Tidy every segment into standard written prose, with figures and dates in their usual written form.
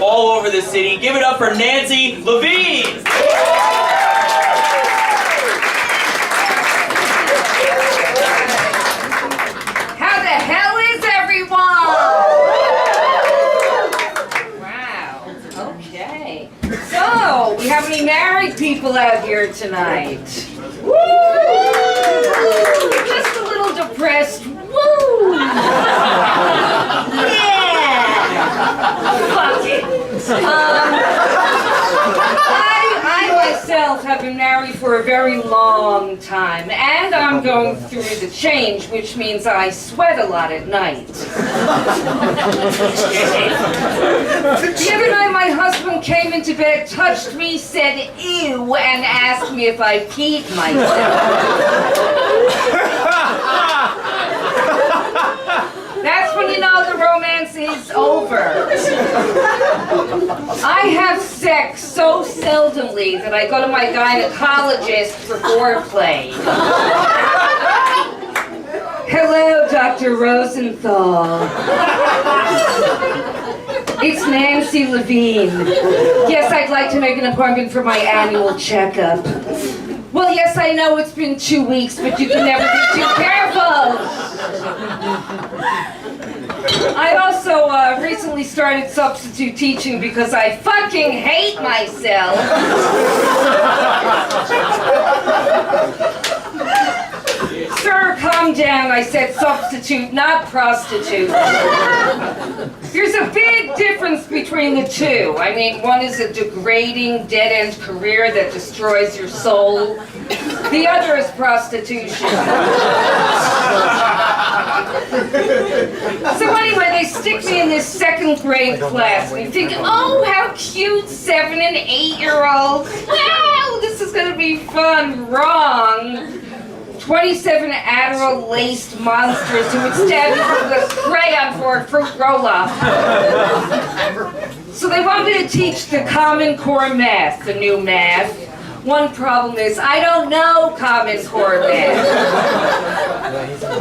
all over the city. Give it up for Nancy Levine! How the hell is everyone? Wow, okay. So, we have any married people out here tonight? Woo! Just a little depressed. Woo! Yeah! Fuck it. I myself have been married for a very long time, and I'm going through the change, which means I sweat a lot at night. The other night, my husband came into bed, touched me, said ew, and asked me if I peed myself. That's when you know the romance is over. I have sex so seldomly that I go to my gynecologist for foreplay. Hello, Dr. Rosenthal. It's Nancy Levine. Yes, I'd like to make an appointment for my annual checkup. Well, yes, I know it's been 2 weeks, but you can never be too careful. I also recently started substitute teaching because I fucking hate myself. Sir, calm down. I said substitute, not prostitute. There's a big difference between the two. I mean, one is a degrading, dead-end career that destroys your soul. The other is prostitution. So anyway, they stick me in this second grade class, and you think, oh, how cute, 7 and 8-year-olds. Wow, this is going to be fun. Wrong. 27 Adderall-laced monsters who would stab you with a crayon for a fruit roll-up. So they want me to teach the Common Core math, the new math. One problem is I don't know Common Core math.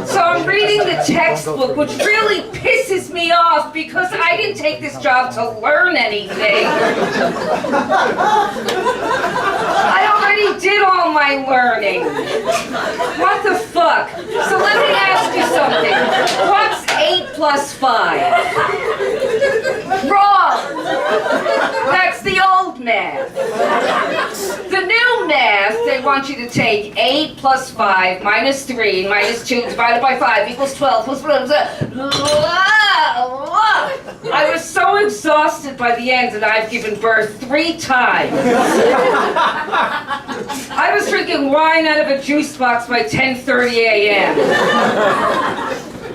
So I'm reading the textbook, which really pisses me off because I didn't take this job to learn anything. I already did all my learning. What the fuck? So let me ask you something. What's 8 plus 5? Wrong. That's the old math. The new math, they want you to take 8 plus 5 minus 3 minus 2 divided by 5 equals 12 plus blah, blah, blah. I was so exhausted by the end that I've given birth 3 times. I was drinking wine out of a juice box by 10:30 a.m.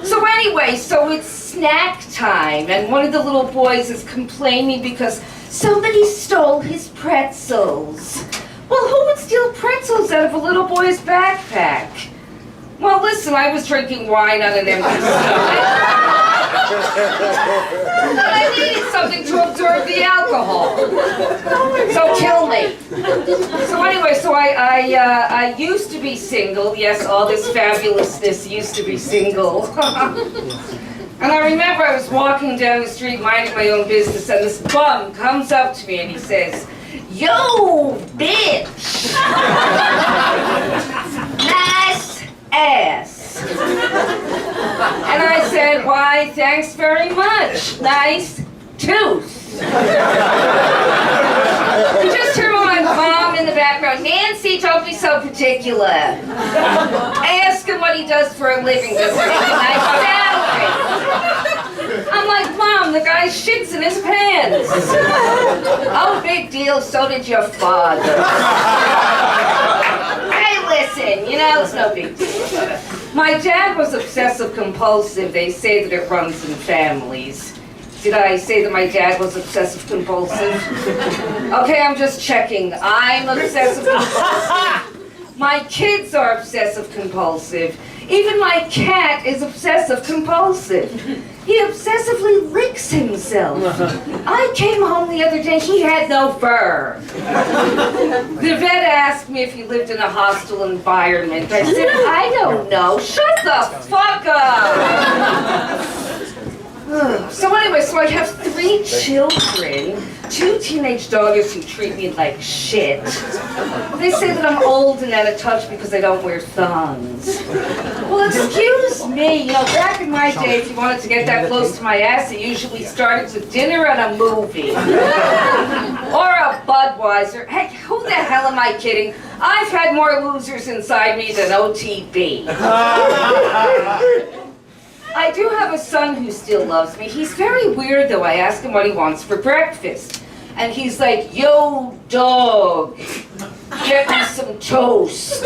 So anyway, so it's snack time, and one of the little boys is complaining because somebody stole his pretzels. Well, who would steal pretzels out of a little boy's backpack? Well, listen, I was drinking wine on an empty stomach. But I needed something to absorb the alcohol. So kill me. So anyway, so I used to be single. Yes, all this fabulousness used to be single. And I remember I was walking down the street minding my own business, and this bum comes up to me and he says, "Yo, bitch! Nice ass." And I said, "Why, thanks very much. Nice tooth." You just heard my mom in the background. "Nancy, don't be so particular. Ask him what he does for a living. Does he make a nice salary?" I'm like, "Mom, the guy shits in his pants." "Oh, big deal, so did your father." Hey, listen, you know, it's no big deal. My dad was obsessive compulsive. They say that it runs in families. Did I say that my dad was obsessive compulsive? Okay, I'm just checking. I'm obsessive compulsive. My kids are obsessive compulsive. Even my cat is obsessive compulsive. He obsessively licks himself. I came home the other day, he had no fur. The vet asked me if he lived in a hostile environment. I said, "I don't know." "Shut the fuck up!" So anyway, so I have 3 children, 2 teenage daughters who treat me like shit. They say that I'm old and out of touch because I don't wear thongs. Well, excuse me, you know, back in my day, if you wanted to get that close to my ass, it usually started with dinner and a movie. Or a Budweiser. Hey, who the hell am I kidding? I've had more losers inside me than OTB. I do have a son who still loves me. He's very weird, though. I ask him what he wants for breakfast. And he's like, yo, dog, get me some toast.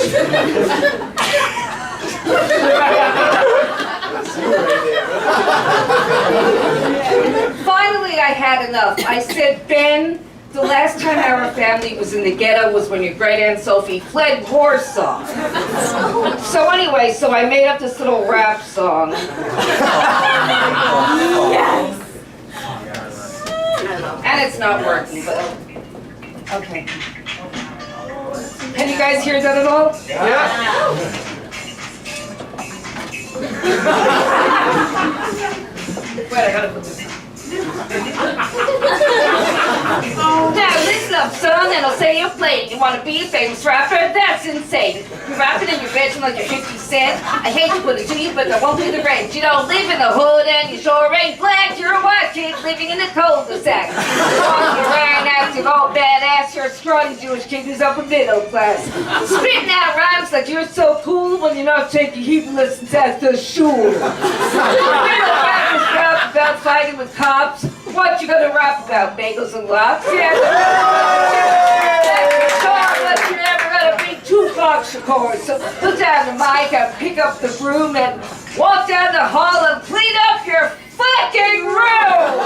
Finally, I had enough. I said, Ben, the last time our family was in the ghetto was when your great Aunt Sophie fled Warsaw. So anyway, so I made up this little rap song. Yes. And it's not working, but okay. Can you guys hear that at all? Yeah. Wait, I gotta put this on. Now listen up, son, and I'll say you're playing. You want to be a famous rapper? That's insane. You're rapping in your bedroom like you're 50 Cent. I hate to put it to you, but that won't be the rent. You don't live in the hood and you sure ain't black. You're a white kid living in a cul-de-sac. Walking around acting all badass. You're a scrawny Jewish kid who's upper middle class. Spitting out rhymes like you're so cool when you're not taking Hebrew lessons at the shul. You're gonna rap this rap about fighting with cops. What you gonna rap about? Bagels and lox? Yeah. But you're never gonna beat Tupac Shakur. So put down the mic and pick up the broom and walk down the hall and clean up your fucking room!